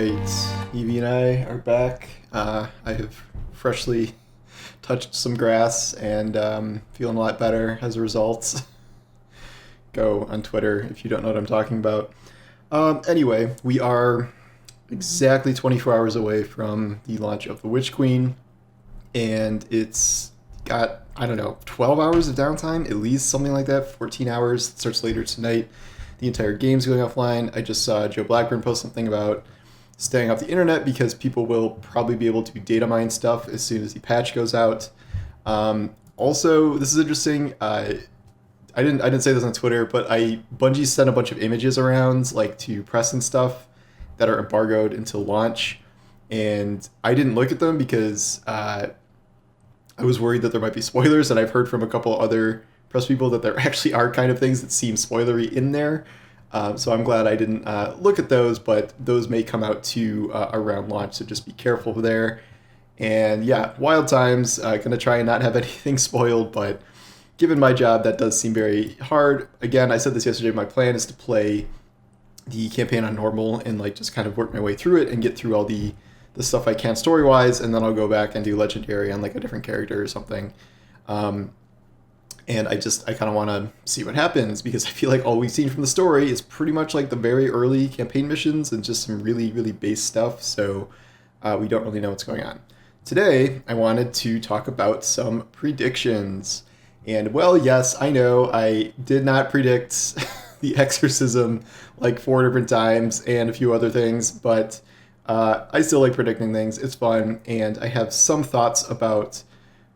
right, Evie and I are back. I have freshly touched some grass and feeling a lot better as a result. Go on Twitter if you don't know what I'm talking about. Anyway, we are exactly 24 hours away from the launch of The Witch Queen, and it's got, I don't know, 12 hours of downtime, at least, something like that, 14 hours. It starts later tonight. The entire game's going offline. I just saw Joe Blackburn post something about staying off the internet because people will probably be able to data mine stuff as soon as the patch goes out. Also, this is interesting. I didn't say this on Twitter, but Bungie sent a bunch of images around, like to press and stuff, that are embargoed until launch, and I didn't look at them because I was worried that there might be spoilers, and I've heard from a couple other press people that there actually are kind of things that seem spoilery in there. So I'm glad I didn't look at those, but those may come out too around launch, so just be careful there. And yeah, wild times. Gonna try and not have anything spoiled, but given my job, that does seem very hard. Again, I said this yesterday, my plan is to play the campaign on normal and like just kind of work my way through it and get through all the stuff I can story-wise, and then I'll go back and do legendary on like a different character or something. And I kind of want to see what happens, because I feel like all we've seen from the story is pretty much like the very early campaign missions and just some really, really base stuff. So we don't really know what's going on. Today, I wanted to talk about some predictions. And well, yes, I know I did not predict the exorcism like 4 different times and a few other things, but I still like predicting things. It's fun. And I have some thoughts about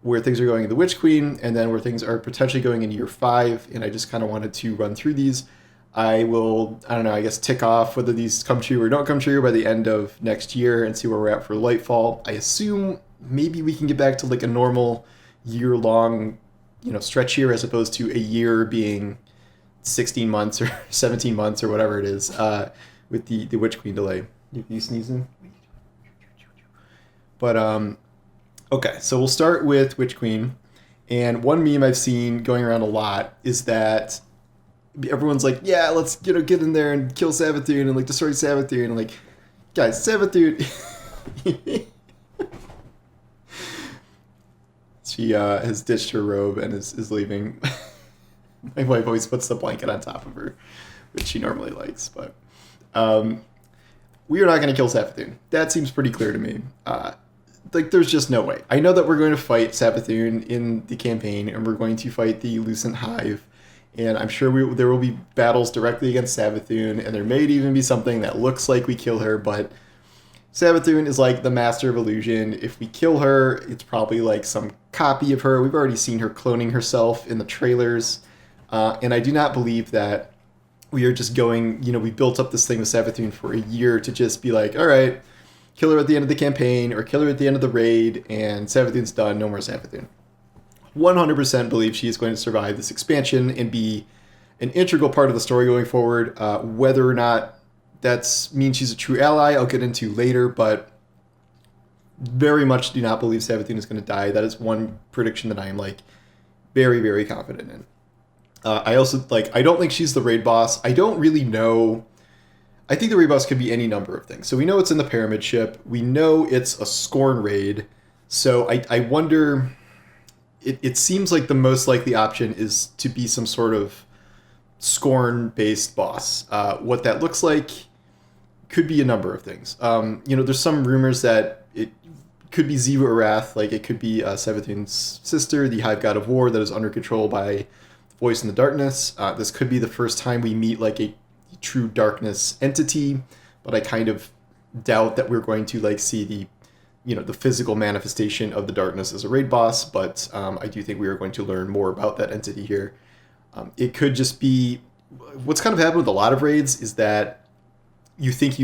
where things are going in The Witch Queen, and then where things are potentially going in year 5, and I just kind of wanted to run through these. I will, I don't know, I guess tick off whether these come true or don't come true by the end of next year and see where we're at for Lightfall. I assume maybe we can get back to like a normal year-long, stretch here, as opposed to a year being 16 months or 17 months or whatever it is, with the Witch Queen delay. You sneezing? But, okay, so we'll start with Witch Queen, and one meme I've seen going around a lot is that everyone's like, yeah, let's get in there and kill Savathun and like destroy Savathun, and like, guys, Savathun, she has ditched her robe and is leaving. My wife always puts the blanket on top of her, which she normally likes, but we are not going to kill Savathun. That seems pretty clear to me. Like, there's just no way. I know that we're going to fight Savathun in the campaign, and we're going to fight the Lucent Hive, and I'm sure there will be battles directly against Savathun, and there may even be something that looks like we kill her, but Savathun is like the master of illusion. If we kill her, it's probably like some copy of her. We've already seen her cloning herself in the trailers, and I do not believe that we are just going, we built up this thing with Savathun for a year to just be like, all right, kill her at the end of the campaign or kill her at the end of the raid, and Savathun's done, no more Savathun. 100% believe she is going to survive this expansion and be an integral part of the story going forward. Whether or not that means she's a true ally, I'll get into later, but very much do not believe Savathun is going to die. That is one prediction that I am like very, very confident in. I also I don't think she's the raid boss. I don't really know. I think the raid boss could be any number of things. So we know it's in the pyramid ship. We know it's a Scorn raid. So I wonder, it seems like the most likely option is to be some sort of Scorn-based boss. What that looks like could be a number of things. There's some rumors that it could be Xivu Arath, like it could be Savathun's sister, the Hive God of War, that is under control by Voice in the Darkness. This could be the first time we meet like a true darkness entity, but I kind of doubt that we're going to see the physical manifestation of the darkness as a raid boss, but I do think we are going to learn more about that entity here. It could just be, what's kind of happened with a lot of raids is that you think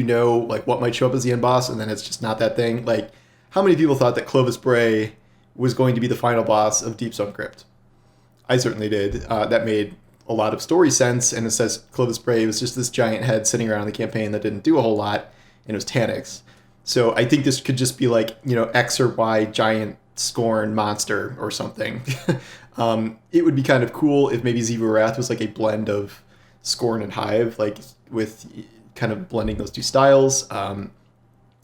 what might show up as the end boss, and then it's just not that thing. Like, how many people thought that Clovis Bray was going to be the final boss of Deepstone Crypt? I certainly did. That made a lot of story sense, and it says Clovis Bray was just this giant head sitting around the campaign that didn't do a whole lot, and it was Tannix. So I think this could just be X or Y giant Scorn monster or something. It would be kind of cool if maybe Xivu Arath was a blend of Scorn and Hive, with kind of blending those two styles.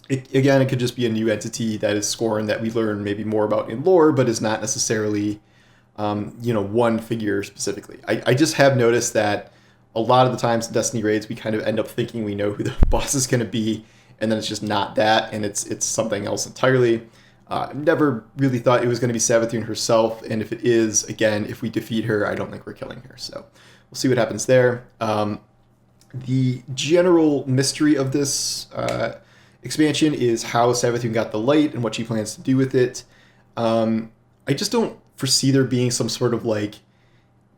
It could just be a new entity that is Scorn that we learn maybe more about in lore, but is not necessarily, one figure specifically. I just have noticed that a lot of the times in Destiny raids, we kind of end up thinking we know who the boss is going to be, and then it's just not that, and it's something else entirely. Never really thought it was going to be Savathun herself, and if it is, again, if we defeat her, I don't think we're killing her. So we'll see what happens there. The general mystery of this expansion is how Savathun got the light and what she plans to do with it. I just don't foresee there being some sort of like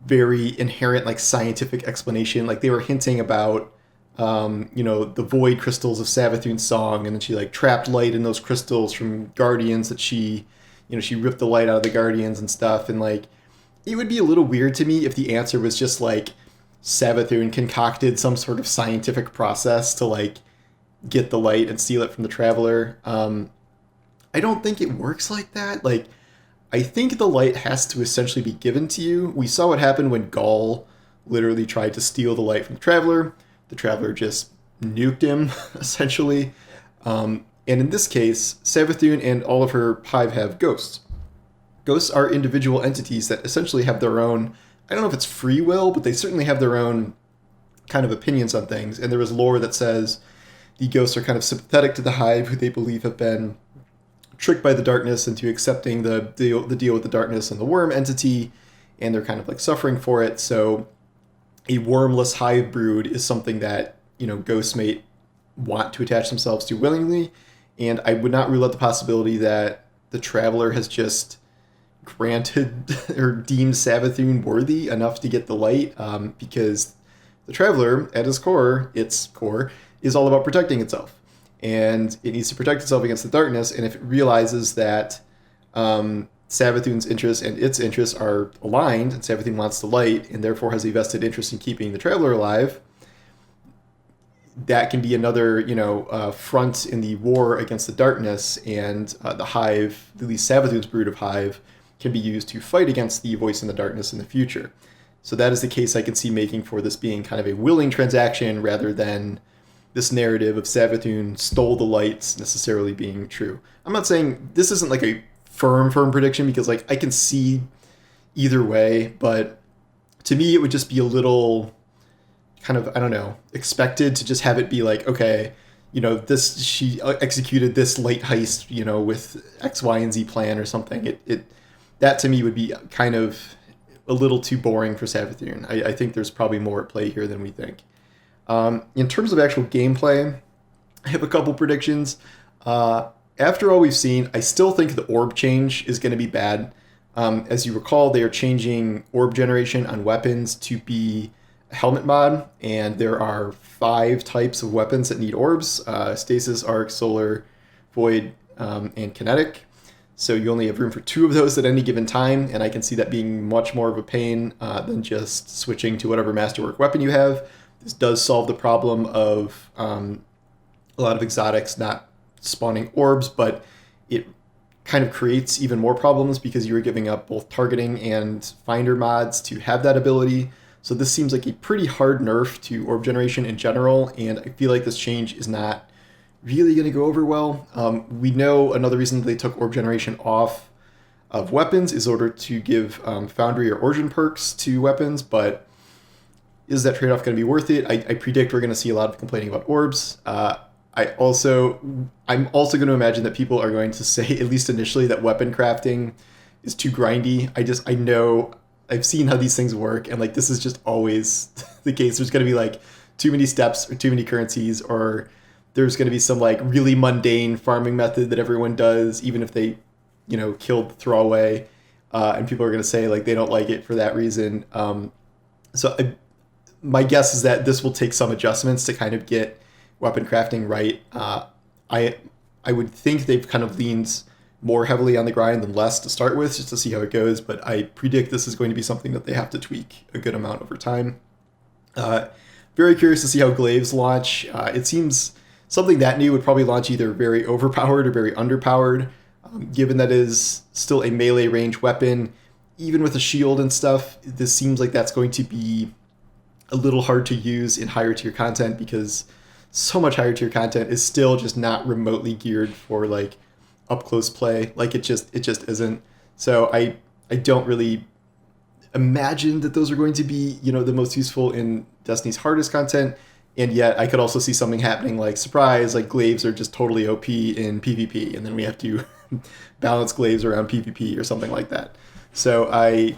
very inherent like scientific explanation. Like they were hinting about the void crystals of Savathun's song, and then she like trapped light in those crystals from Guardians that she ripped the light out of the Guardians and stuff. And like, it would be a little weird to me if the answer was just like Savathun concocted some sort of scientific process to like get the light and steal it from the Traveler. I don't think it works like that. Like, I think the light has to essentially be given to you. We saw what happened when Gaul literally tried to steal the light from the Traveler. The Traveler just nuked him, essentially. And in this case, Savathun and all of her hive have ghosts. Ghosts are individual entities that essentially have their own, I don't know if it's free will, but they certainly have their own kind of opinions on things. And there is lore that says the ghosts are kind of sympathetic to the hive, who they believe have been tricked by the darkness into accepting the deal with the darkness and the worm entity, and they're kind of like suffering for it. So a wormless hive brood is something that, ghosts may want to attach themselves to willingly. And I would not rule out the possibility that the Traveler has just granted or deemed Savathun worthy enough to get the light, because the Traveler, at its core, is all about protecting itself. And it needs to protect itself against the darkness, and if it realizes that Savathun's interests and its interests are aligned, and Savathun wants the light, and therefore has a vested interest in keeping the Traveler alive, that can be another, front in the war against the darkness, and the hive, at least Savathun's brood of hive, can be used to fight against the voice in the darkness in the future. So that is the case I can see making for this being kind of a willing transaction rather than this narrative of Savathun stole the lights necessarily being true. I'm not saying this isn't like a firm prediction, because like I can see either way, but to me it would just be a little kind of, I don't know, expected to just have it be like, okay, she executed this light heist, with X, Y, and Z plan or something. That to me would be kind of a little too boring for Savathun. I think there's probably more at play here than we think. In terms of actual gameplay, I have a couple predictions. After all we've seen, I still think the orb change is going to be bad. As you recall, they are changing orb generation on weapons to be a helmet mod, and there are 5 types of weapons that need orbs: stasis, arc, solar, void, and kinetic. So you only have room for 2 of those at any given time, and I can see that being much more of a pain than just switching to whatever masterwork weapon you have. This does solve the problem of a lot of exotics not spawning orbs, but it kind of creates even more problems because you are giving up both targeting and finder mods to have that ability. So this seems like a pretty hard nerf to orb generation in general, and I feel like this change is not really going to go over well. We know another reason that they took orb generation off of weapons is in order to give foundry or origin perks to weapons, but is that trade-off going to be worth it? I predict we're going to see a lot of complaining about orbs. I'm also going to imagine that people are going to say, at least initially, that weapon crafting is too grindy. I know I've seen how these things work, and like this is just always the case. There's going to be like too many steps or too many currencies, or there's going to be some like really mundane farming method that everyone does, even if they, killed the throwaway, and people are going to say like they don't like it for that reason. My guess is that this will take some adjustments to kind of get weapon crafting right. I would think they've kind of leaned more heavily on the grind than less to start with, just to see how it goes, but I predict this is going to be something that they have to tweak a good amount over time. Very curious to see how glaives launch. It seems something that new would probably launch either very overpowered or very underpowered, given that it is still a melee range weapon. Even with a shield and stuff, this seems like that's going to be a little hard to use in higher tier content because so much higher tier content is still just not remotely geared for like up close play. Like it just isn't. So I don't really imagine that those are going to be, you know, the most useful in Destiny's hardest content. And yet I could also see something happening like surprise, like glaives are just totally OP in PvP, and then we have to balance glaives around PvP or something like that. So I'm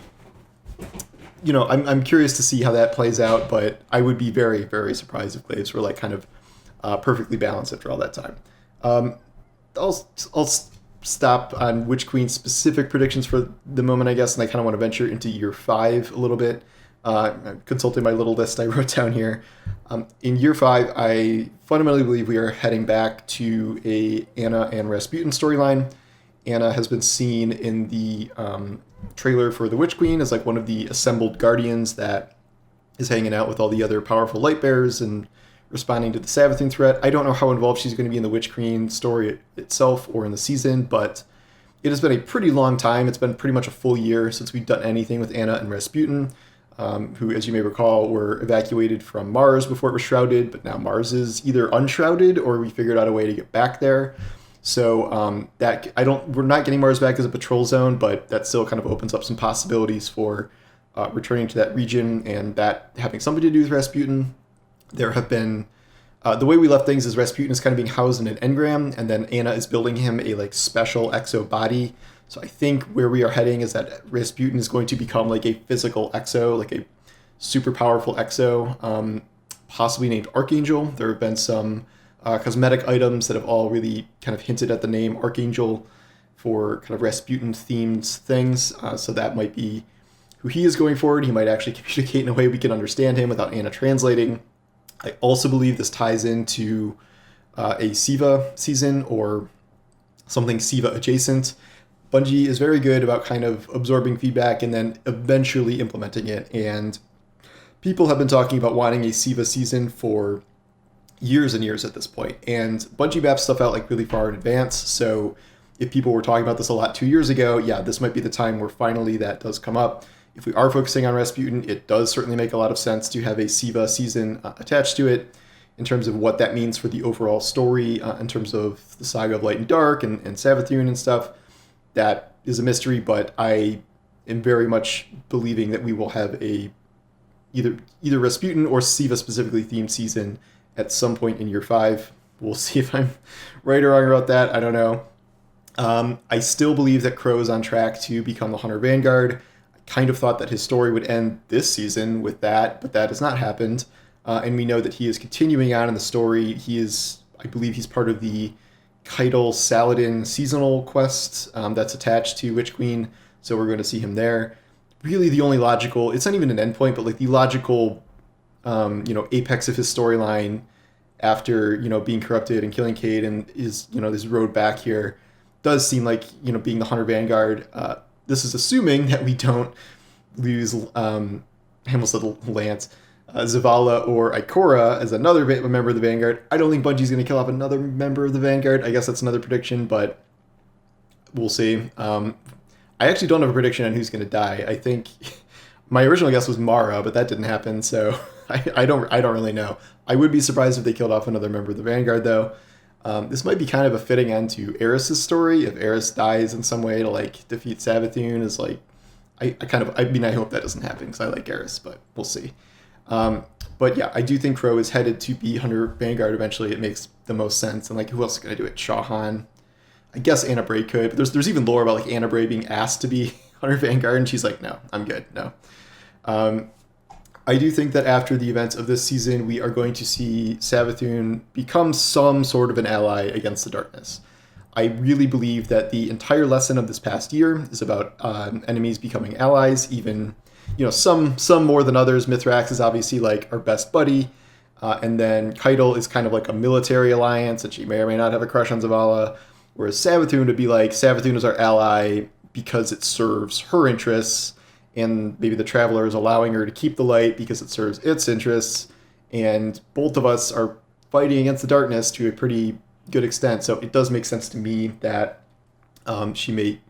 curious to see how that plays out, but I would be very, very surprised if glaives were like kind of perfectly balanced after all that time. I'll stop on Witch Queen specific predictions for the moment, I guess, and I kind of want to venture into year 5 a little bit. Consulting my little list I wrote down here. In year 5, I fundamentally believe we are heading back to a Anna and Rasputin storyline. Anna has been seen in the trailer for the Witch Queen as like one of the assembled guardians that is hanging out with all the other powerful light bearers and responding to the Savathun threat. I don't know how involved she's going to be in the Witch Queen story itself or in the season, but it has been a pretty long time. It's been pretty much a full year since we've done anything with Anna and Rasputin, who, as you may recall, were evacuated from Mars before it was shrouded, but now Mars is either unshrouded or we figured out a way to get back there. So we're not getting Mars back as a patrol zone, but that still kind of opens up some possibilities for returning to that region and that having something to do with Rasputin. There have been the way we left things is Rasputin is kind of being housed in an engram, and then Anna is building him a like special exo body. So I think where we are heading is that Rasputin is going to become like a physical exo, like a super powerful exo, possibly named Archangel. There have been some cosmetic items that have all really kind of hinted at the name Archangel for kind of Rasputin-themed things. So that might be who he is going forward. He might actually communicate in a way we can understand him without Anna translating. I also believe this ties into a Siva season or something Siva adjacent. Bungie is very good about kind of absorbing feedback and then eventually implementing it. And people have been talking about wanting a Siva season for years and years at this point. And Bungie maps stuff out like really far in advance. So if people were talking about this a lot 2 years ago, yeah, this might be the time where finally that does come up. If we are focusing on Rasputin, it does certainly make a lot of sense to have a Siva season attached to it in terms of what that means for the overall story, in terms of the saga of Light and Dark and Savathun and stuff. That is a mystery, but I am very much believing that we will have a either Rasputin or Siva specifically themed season at some point in year 5. We'll see if I'm right or wrong about that. I don't know. I still believe that Crow is on track to become the Hunter Vanguard. I kind of thought that his story would end this season with that, but that has not happened. And we know that he is continuing on in the story. I believe he's part of the Keitel Saladin seasonal quest that's attached to Witch Queen, so we're going to see him there. Really the only logical, it's not even an endpoint, but like the logical apex of his storyline after, being corrupted and killing Cade and is, this road back here does seem like, being the Hunter Vanguard. This is assuming that we don't lose, I almost said Lance, Zavala or Ikora as another member of the Vanguard. I don't think Bungie's going to kill off another member of the Vanguard. I guess that's another prediction, but we'll see. I actually don't have a prediction on who's going to die. I think my original guess was Mara, but that didn't happen, so I don't really know. I would be surprised if they killed off another member of the Vanguard, though. This might be kind of a fitting end to Eris's story. If Eris dies in some way to like defeat Savathun, is like I hope that doesn't happen because I like Eris, but we'll see. But yeah, I do think Crow is headed to be Hunter Vanguard eventually. It makes the most sense. And like, who else is going to do it? Shahan. I guess Anna Bray could, but there's even lore about like Anna Bray being asked to be Hunter Vanguard, and she's like, no, I'm good. No. I do think that after the events of this season, we are going to see Savathun become some sort of an ally against the darkness. I really believe that the entire lesson of this past year is about enemies becoming allies, even, some more than others. Mithrax is obviously like our best buddy. And then Keitel is kind of like a military alliance, and she may or may not have a crush on Zavala. Whereas Savathun would be like, Savathun is our ally because it serves her interests, and maybe the Traveler is allowing her to keep the light because it serves its interests, and both of us are fighting against the darkness to a pretty good extent. So it does make sense to me that she may,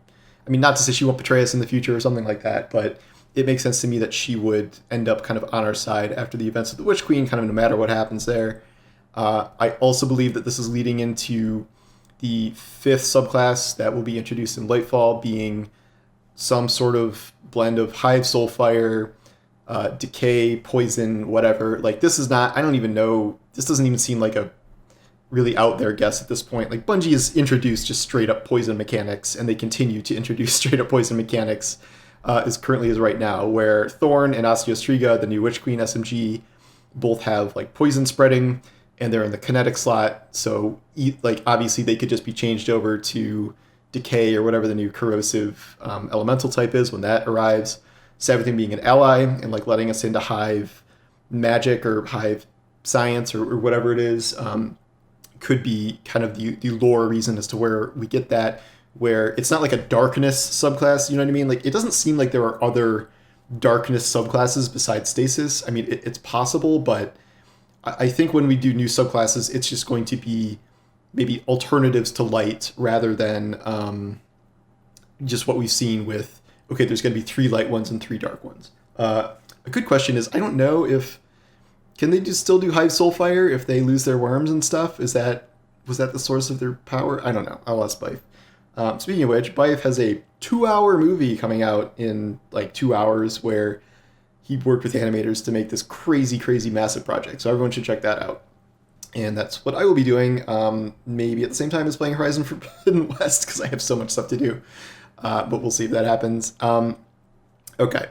not to say she won't betray us in the future or something like that, but it makes sense to me that she would end up kind of on our side after the events of the Witch Queen, kind of no matter what happens there. I also believe that this is leading into the fifth subclass that will be introduced in Lightfall, being some sort of blend of Hive, Soulfire, Decay, Poison, whatever. Like, this is not, I don't even know, this doesn't even seem like a really out there guess at this point. Like, Bungie has introduced just straight up poison mechanics, and they continue to introduce straight up poison mechanics as currently as right now, where Thorn and Osteostriga, the new Witch Queen SMG, both have like poison spreading, and they're in the kinetic slot. So like obviously they could just be changed over to Decay or whatever the new corrosive elemental type is when that arrives. Savathun being an ally and like letting us into Hive magic or Hive science or whatever it is, could be kind of the lore reason as to where we get that, where it's not like a darkness subclass, you know what I mean? Like, it doesn't seem like there are other darkness subclasses besides stasis. I mean, it's possible, but I think when we do new subclasses, it's just going to be maybe alternatives to light rather than just what we've seen with, okay, there's going to be 3 light ones and 3 dark ones. A good question is, I don't know if, can they just still do Hive Soulfire if they lose their worms and stuff? Was that the source of their power? I don't know. I'll ask Bife. Speaking of which, Bife has a 2-hour movie coming out in like 2 hours where he worked with animators to make this crazy, crazy massive project. So everyone should check that out. And that's what I will be doing, maybe at the same time as playing Horizon Forbidden West, because I have so much stuff to do. But we'll see if that happens. Okay.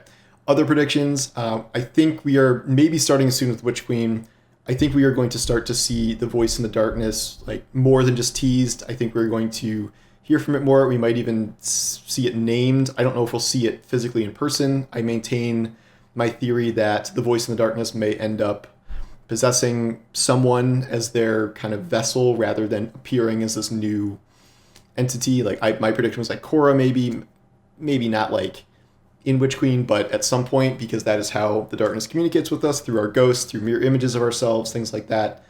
Other predictions. I think we are maybe starting soon with Witch Queen. I think we are going to start to see the voice in the darkness, like more than just teased. I think we're going to hear from it more. We might even see it named. I don't know if we'll see it physically in person. I maintain my theory that the voice in the darkness may end up possessing someone as their kind of vessel rather than appearing as this new entity. Like my prediction was like Korra, maybe not like in Witch Queen, but at some point, because that is how the darkness communicates with us, through our ghosts, through mirror images of ourselves, things like that.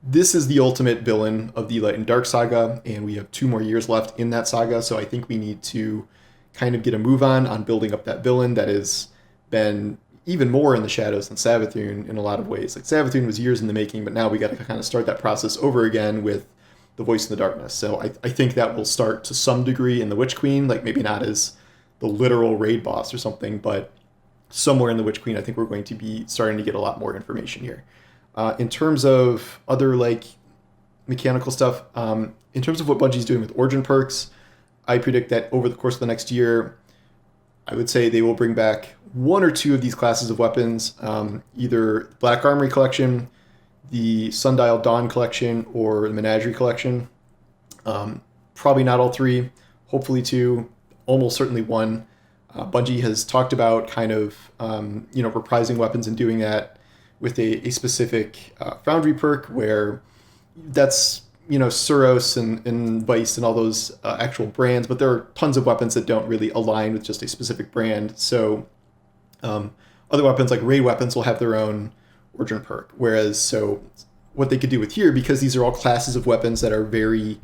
This is the ultimate villain of the Light and Dark saga, and we have 2 more years left in that saga, so I think we need to kind of get a move on building up that villain that has been even more in the shadows than Savathun in a lot of ways. Like, Savathun was years in the making, but now we got to kind of start that process over again with the voice in the darkness. So I think that will start to some degree in the Witch Queen, like maybe not as the literal raid boss or something, but somewhere in the Witch Queen, I think we're going to be starting to get a lot more information here. In terms of other like mechanical stuff, in terms of what Bungie's doing with origin perks, I predict that over the course of the next year, I would say they will bring back 1 or 2 of these classes of weapons, either Black Armory Collection, the Sundial Dawn Collection, or the Menagerie Collection. Probably not all 3, hopefully 2, almost certainly 1. Bungie has talked about kind of, reprising weapons and doing that with a specific Foundry perk where that's, Suros and Vice and all those actual brands, but there are tons of weapons that don't really align with just a specific brand. So other weapons like raid weapons will have their own origin perk. Whereas, so what they could do with here, because these are all classes of weapons that are very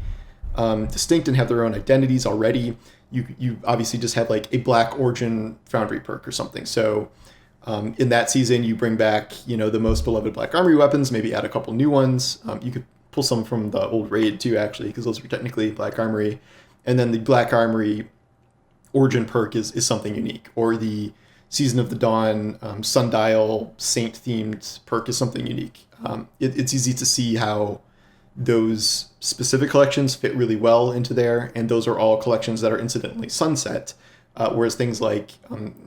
distinct and have their own identities already, you obviously just have like a Black Origin Foundry perk or something. So in that season, you bring back, the most beloved Black Armory weapons, maybe add a couple new ones. You could pull some from the old raid too, actually, because those were technically Black Armory. And then the Black Armory Origin perk is something unique. Or the Season of the Dawn Sundial Saint-themed perk is something unique. It's easy to see how those specific collections fit really well into there, and those are all collections that are incidentally sunset. Whereas things like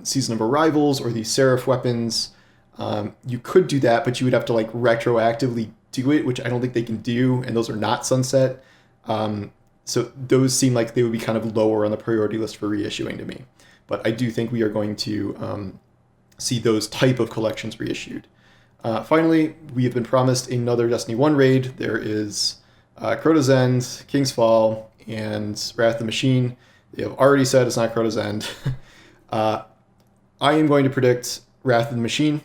Season of Arrivals or the Seraph weapons, you could do that, but you would have to like retroactively do it, which I don't think they can do, and those are not sunset. So those seem like they would be kind of lower on the priority list for reissuing to me. But I do think we are going to see those type of collections reissued. Finally, we have been promised another Destiny 1 raid. There is Crota's End, King's Fall, and Wrath of the Machine. They have already said it's not Crota's End. I am going to predict Wrath of the Machine.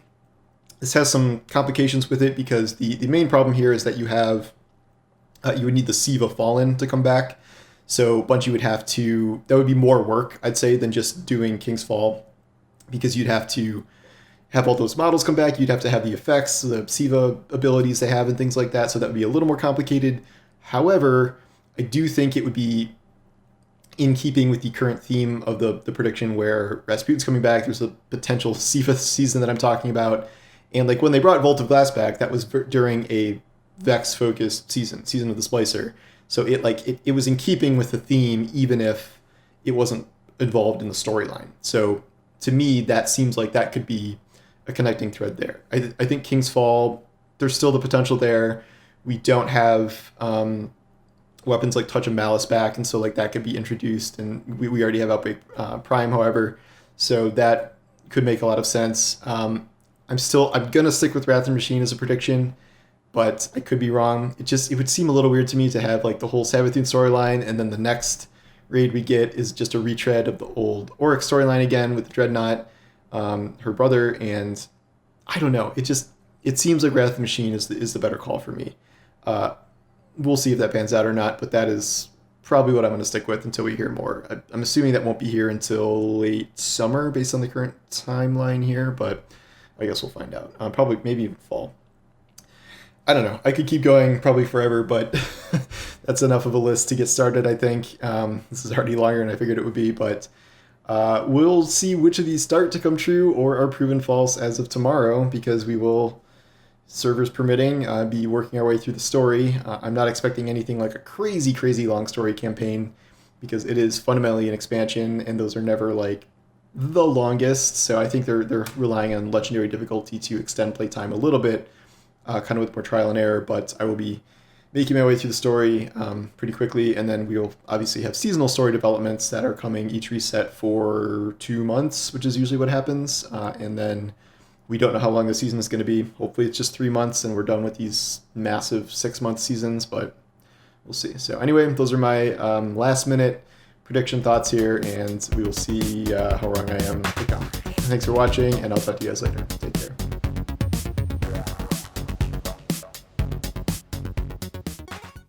This has some complications with it because the main problem here is that you would need the Siva Fallen to come back. So Bungie would have to, that would be more work, I'd say, than just doing King's Fall, because you'd have to have all those models come back. You'd have to have the effects, the SIVA abilities they have and things like that. So that would be a little more complicated. However, I do think it would be in keeping with the current theme of the prediction where Rasputin's coming back. There's a potential SIFA season that I'm talking about. And like when they brought Vault of Glass back, that was during a Vex-focused season of the Splicer. So it was in keeping with the theme, even if it wasn't involved in the storyline. So to me, that seems like that could be a connecting thread there. I think King's Fall, there's still the potential there. We don't have weapons like Touch of Malice back, and so like that could be introduced, and we already have Outbreak Prime, however, so that could make a lot of sense. I'm gonna stick with Wrath of the Machine as a prediction, but I could be wrong. It would seem a little weird to me to have like the whole Savathûn storyline, and then the next raid we get is just a retread of the old Oryx storyline again with the Dreadnought, her brother, and I don't know. It seems like Wrath of the Machine is the better call for me. We'll see if that pans out or not, but that is probably what I'm going to stick with until we hear more. I'm assuming that won't be here until late summer based on the current timeline here, but I guess we'll find out. Probably maybe even fall. I don't know. I could keep going probably forever, but that's enough of a list to get started, I think. This is already longer than I figured it would be, but we'll see which of these start to come true or are proven false as of tomorrow, because we will, servers permitting, be working our way through the story. I'm not expecting anything like a crazy, crazy long story campaign, because it is fundamentally an expansion, and those are never like the longest. So I think they're relying on legendary difficulty to extend playtime a little bit, kind of with more trial and error. But I will be making my way through the story pretty quickly, and then we'll obviously have seasonal story developments that are coming each reset for 2 months, which is usually what happens, and then we don't know how long the season is going to be. Hopefully it's just 3 months and we're done with these massive 6-month seasons, but we'll see. So anyway, those are my last minute prediction thoughts here, and we will see how wrong I am to come. Thanks for watching, and I'll talk to you guys later. Take care.